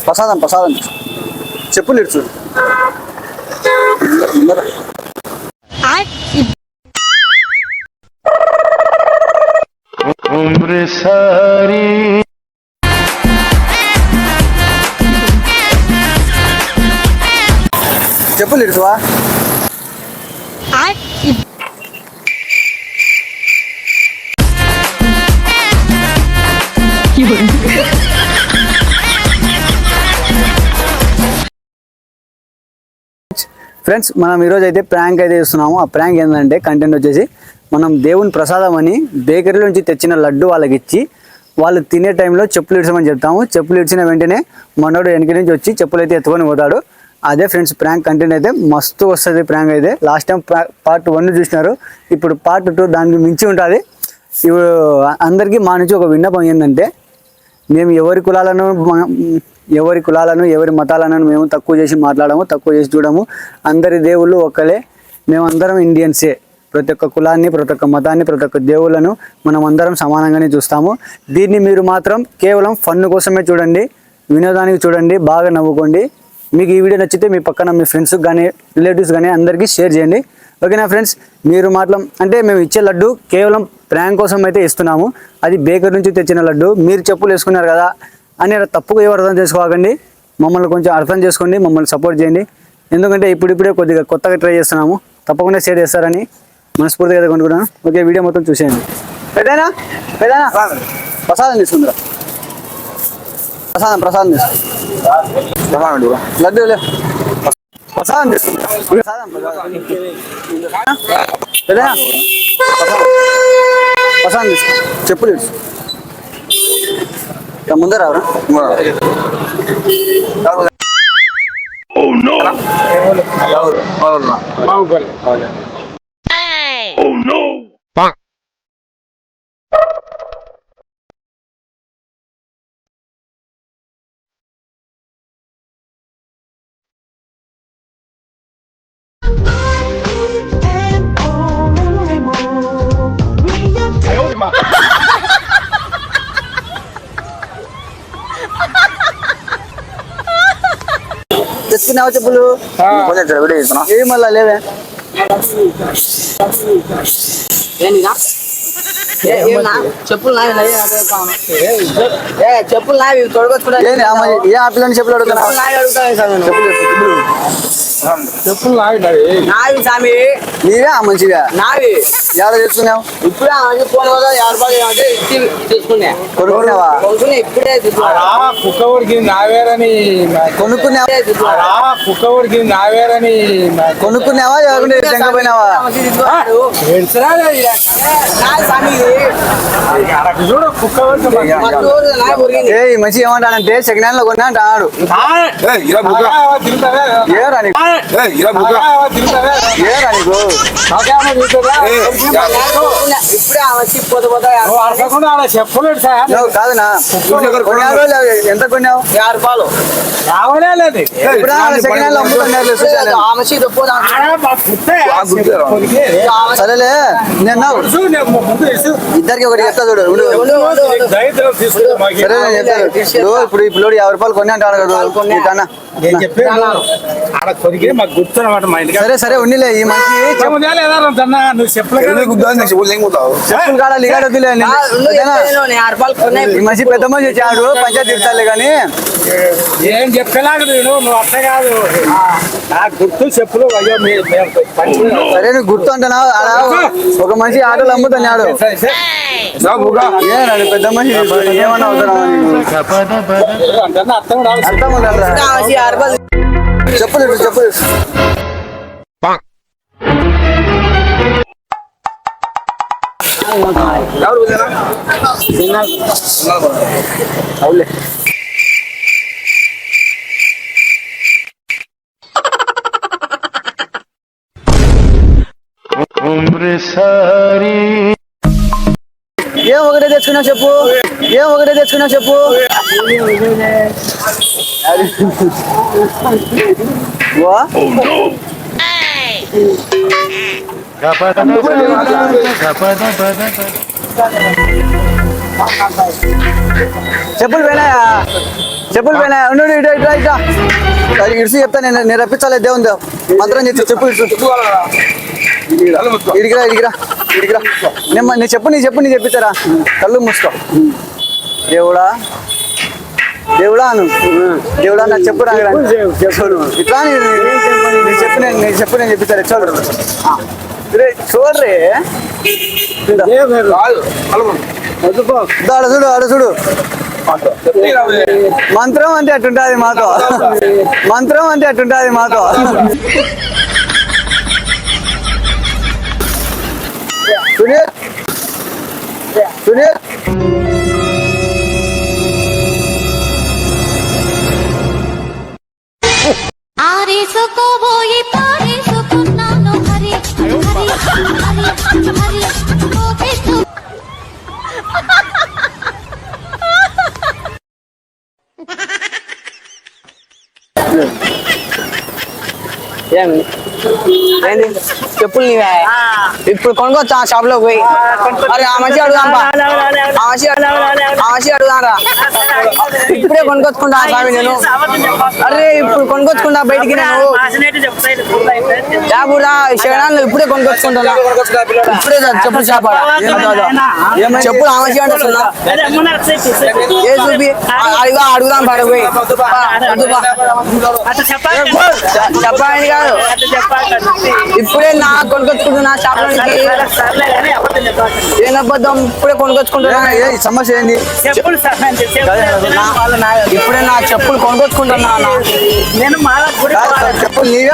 ప్రసాదం ప్రసాదం చెప్పులు ఇచ్చు చెప్పులు ఇడుచువా ఫ్రెండ్స్ మనం ఈరోజు అయితే ప్రాంక్ అయితే చేస్తున్నాము. ఆ ప్రాంక్ ఏంటంటే కంటెంట్ వచ్చేసి మనం దేవుని ప్రసాదం అని బేకరీలో నుంచి తెచ్చిన లడ్డు వాళ్ళకి ఇచ్చి వాళ్ళు తినే టైంలో చెప్పులు ఇడ్చమని చెప్తాము. చెప్పులు ఇడ్చిన వెంటనే మనోడు వెనక నుంచి వచ్చి చెప్పులు అయితే ఎత్తుకొని పోతాడు. అదే ఫ్రెండ్స్ ప్రాంక్ కంటెంట్ అయితే మస్తు వస్తుంది. ప్రాంక్ అయితే లాస్ట్ టైం పార్ట్ 1 చూసినారు, ఇప్పుడు పార్ట్ 2 దానికి మించి ఉంటుంది. ఇప్పుడు అందరికీ మా నుంచి ఒక విన్నపం ఏంటంటే మేము ఎవరి కులాలను ఎవరి మతాలను మేము తక్కువ చేసి మాట్లాడము, తక్కువ చేసి చూడము. అందరి దేవుళ్ళు ఒక్కలే, మేమందరం ఇండియన్సే. ప్రతి ఒక్క కులాన్ని, ప్రతి ఒక్క మతాన్ని, ప్రతి ఒక్క దేవుళ్ళను మనం అందరం సమానంగానే చూస్తాము. దీన్ని మీరు మాత్రం కేవలం ఫన్ కోసమే చూడండి, వినోదానికి చూడండి, బాగా నవ్వుకోండి. మీకు ఈ వీడియో నచ్చితే మీ పక్కన మీ ఫ్రెండ్స్ కానీ రిలేటివ్స్ కానీ అందరికీ షేర్ చేయండి. ఓకేనా ఫ్రెండ్స్? మీరు మాత్రం అంటే మేము ఇచ్చే లడ్డు కేవలం ప్రాంక్ కోసం అయితే ఇస్తున్నాము. అది బేకరీ నుంచి తెచ్చిన లడ్డు. మీరు చెప్పులు వేసుకున్నారు కదా అని తప్పుగా ఎవరు అర్థం చేసుకోకండి. మమ్మల్ని కొంచెం అర్థం చేసుకోండి, మమ్మల్ని సపోర్ట్ చేయండి. ఎందుకంటే ఇప్పుడిప్పుడే కొద్దిగా కొత్తగా ట్రై చేస్తున్నాము. తప్పకుండా షేర్ చేస్తారని మనస్ఫూర్తిగా అయితే కొనుక్కున్నాను. ఓకే, వీడియో మొత్తం చూసేయండి. పెద్దనా పెద్దనా ప్రసాదం తీసుకుందా? ప్రసాదం తీసుకుంది లడ్డు ప్రసాదం తీసుకుందా? పెద్దనా ప్రసాదం తీసుకో, చెప్పులు తీసుకో. ముందే రావరా? తెచ్చుకున్నావా చెప్పులు? ఏమి మళ్ళా లేవే? చెప్పులు చెప్పులు నావి తొడగొచ్చుకున్నా. ఏ ఆపిల్లని చెప్పులు అడుగుతున్నా? చెప్పులు నావి స్వామి. నీవే మంచిగా నావి ఎలా తెచ్చుకున్నావు? ఇప్పుడే ఫోన్ కదా 50 రూపాయలు తీసుకున్నా. కొనుక్కున్నావా? ఇప్పుడే కుక్కవుడికి నావేరని కొనుక్కున్నావా? కుక్కవుడికి నావేరని కొనుక్కున్నావా? పోయినావా? మంచి ఏమంటాడంటే సెకండ్ హ్యాండ్ లో కొన్నా అంటాడు. కాదునా ఎంత కొన్నావు? 50 రూపాయలు. సెకండ్ హ్యాండ్ లో అమ్ముతున్నారు. సరేలే నేను ఇద్దరికి ఒకటి చెప్తా చూడు. సరే నేను చెప్తాను. ఇప్పుడు 50 రూపాయలు కొని అంటాడు కదా. సరే సరే ఉన్నిలే. ఈ మంచి ఈ మంచి పెద్ద మంచి వచ్చాడు పంచాయతీ తీర్చాలి కానీ ఏం చెప్పేలాగా నువ్వు అట్లా కాదు. నాకు గుర్తు చెప్పులు. సరే నువ్వు గుర్తు అంటున్నావు. ఒక మనిషి ఆటోలు అమ్ముతున్నాడు. పెద్ద మనిషి ఏమన్నా అవుతున్నావు? చెప్పులు చెప్పులు అవులే. ఏం ఒకటే తెచ్చుకున్నావు చెప్పు? ఏం ఒకటే తెచ్చుకున్నావు చెప్పు? చెప్పులు పోయినాయా? చెప్పులు పోయినాయా? ఉండు ఇటు ఇటు ఇట్లా ఇడిసి చెప్తా. నేను రప్పించాలి దేవుని మంత్రం చేసి చెప్పు ఇడిగిరా ఇడిగిరా ఇడిగిరా. నీ చెప్పు నీ చెప్పిస్తారా? కళ్ళు మూసుకో. దేవుడా దేవుడా అను. దేవుడా నాకు చెప్పు రాగరా ఇట్లా నేను చెప్పిస్తారా? చూడరే ఆడ చూడు. మంత్రం అంటే అట్టుంటది మాతో. మంత్రం అంటే అట్టుంటది మాతో. సునీల్ ఆరేసుకోబోయి పారేసుకున్నాను హరి హరి హరి హరి ఓపెస్తూ చెప్పులు నీవే ఇప్పుడు కొనుక్కొచ్చా షాప్ లో పోయి. అరే ఆ మంచి అడుగుదారా ఇప్పుడే కొనుక్కొచ్చుకుంటా స్వామి నేను. అరే ఇప్పుడు కొనుక్కొచ్చుకుంటా బయటికి నేను జాబురా శరణాలు ఇప్పుడే కొనుక్కొచ్చుకుంటున్నా. ఇప్పుడే చెప్పులు షాప్ చెప్పులు ఆ మంచి అంటున్నా ఏ చూపి అడుగుదాం పడిపోయి చెప్పాలని కాదు. ఇప్పుడే నా కొనుక్కొచ్చుకుంటున్నా షాప్ లోనికి. ఏనబద్దం ఇప్పుడే కొనుక్కొచ్చుకుంటున్నా. సమస్య ఏంది? ఇప్పుడే నా చెప్పులు కొనుక్కొచ్చుకుంటున్నా. చెప్పులు నీవే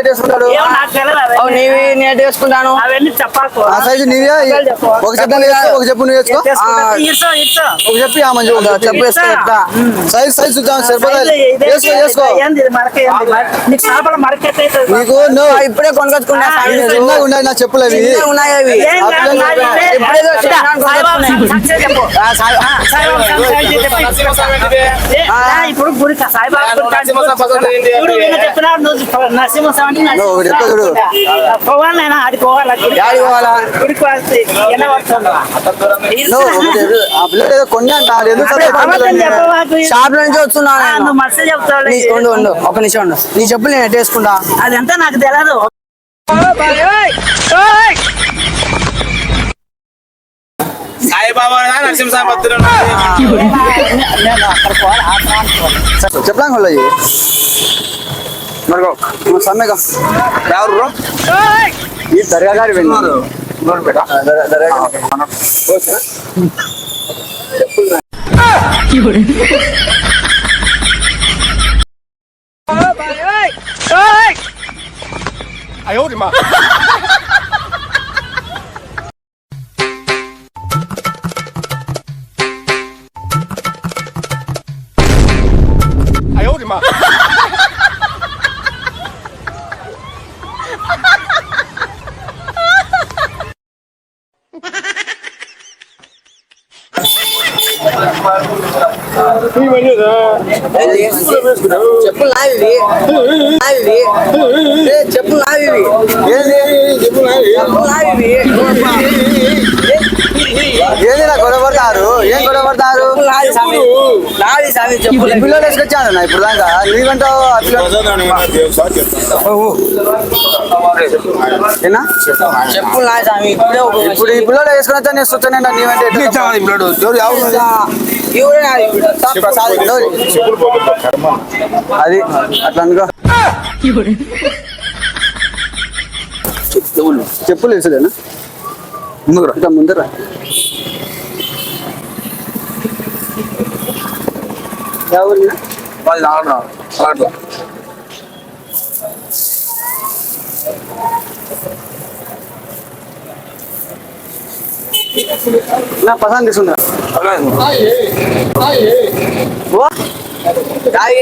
వేసుకుంటాడు. నీవి నేను వేసుకుంటాను. ఆ సైజు నీవే. ఒక చెప్పు నువ్వు వేసుకో. ఒక చెప్పి ఆ మంచి చెప్పు వేసుకో. సైజ్ చూద్దాం సరిపోతుంది. వేసుకో నీకు ఇప్పుడే కొనుక్కొచ్చుకున్నా. ఉన్నాయి నా చెప్పులు అవి ఉన్నాయి అవి ఇప్పుడు గుడి కొన్ని షాప్ నుంచి వస్తున్నాను. ఒక నిమిషం ఉండు. నీ చెప్పులు నేను ఎట్టేసుకుంటా. అదంతా నాకు తెలియదు. సాయిబాబా నరసింహ భక్తులు చెప్పలా సమ్మెగా ఎవరు ఈ దర్గా గారి వెళ్ళారు. చెప్పులు నావి చెప్పులు నావి ఏది నా గొడవపడతారు? ఏం గొడవపడతారు? నావి సామి చెప్పులు పిల్లలు వేసుకొచ్చాను నా ఇప్పుడు దాకా. నీకంటావు ఏనా చెప్పులు నావి సామి. ఇప్పుడు ఈ పిల్లలు వేసుకొని వచ్చా నేను చూస్తానండి. నీవంటే అది అట్లా అనుకో. చెప్పులు వేసులేనా ముందర వాళ్ళు నా పసంद తీసుకుంటా. నావి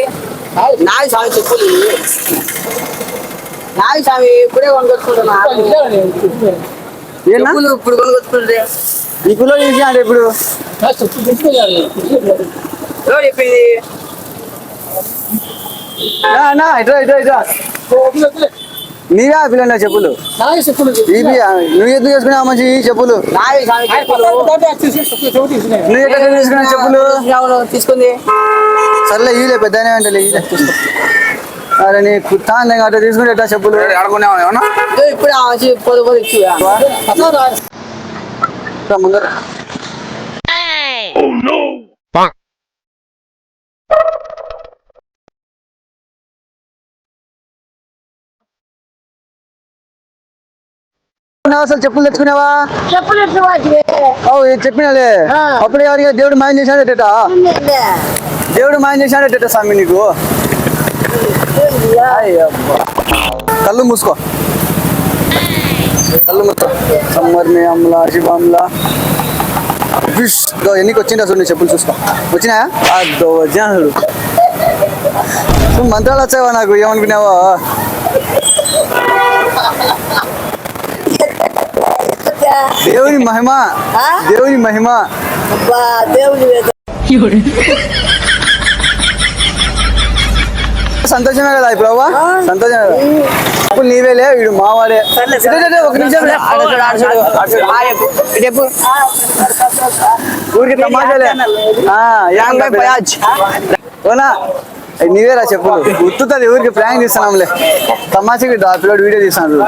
స్వామి చెప్పులు నావి స్వామి. ఇప్పుడే కొనుక్కొచ్చుకుంటున్నా. చెప్పులు ఇప్పుడు కొనుక్కొచ్చుకుంటే ఈ పిల్లలు అంటే ఇప్పుడు చెప్పింది ఇట్లా నీవే ఆ పిల్లలు చెప్పులు ఇవి నువ్వు ఎందుకు చేసుకున్నావు మంచి ఈ చెప్పులు నావి స్వామి చెప్పులు. నువ్వు ఎక్కడ తీసుకున్నావు చెప్పులు తీసుకుంది సర్లే ఇవిలే పెద్దనే అంటే అరే నీ కుత్తాను అట్లా తీసుకుంటే ఎట్లా చెప్పులు ఆడుకునేవా ఏమన్నా ఇప్పుడు పొద్దు పొద్దు ఇచ్చు ముందర అసలు చెప్పులు తెచ్చుకున్నావా చెప్పినాలే అప్పుడు ఎవరికి దేవుడు మాయం చేశాడట దేవుడు మాయం చేశాడట స్వామి నీకు అయ్యబ్బా. కళ్ళు మూసుకో కళ్ళు మూసుకో సమ్మర్ని అమ్లా శివంలా ఫిష్ ఎన్నికి వచ్చిందా చూడు నీ చెప్పులు చూసుకో వచ్చినాయా అదో వచ్చినాడు మంత్రాలు వచ్చావా నాకు ఏమనుకున్నావా దేవుని మహిమ దేవుని మహిమ సంతోషమే కదా ఇప్పుడు అవ్వ సంతోషమే కదా ఇప్పుడు నీవేలే వీడు మావాడే ఒక నిమిషం ఊరికి తమాషాలే ఓనా నీవేరా చెప్పులు గుర్తుతుంది ఊరికి ప్రాంక్ తీస్తున్నాంలే తమాషకి పిల్లడు వీడియో తీస్తున్నాడు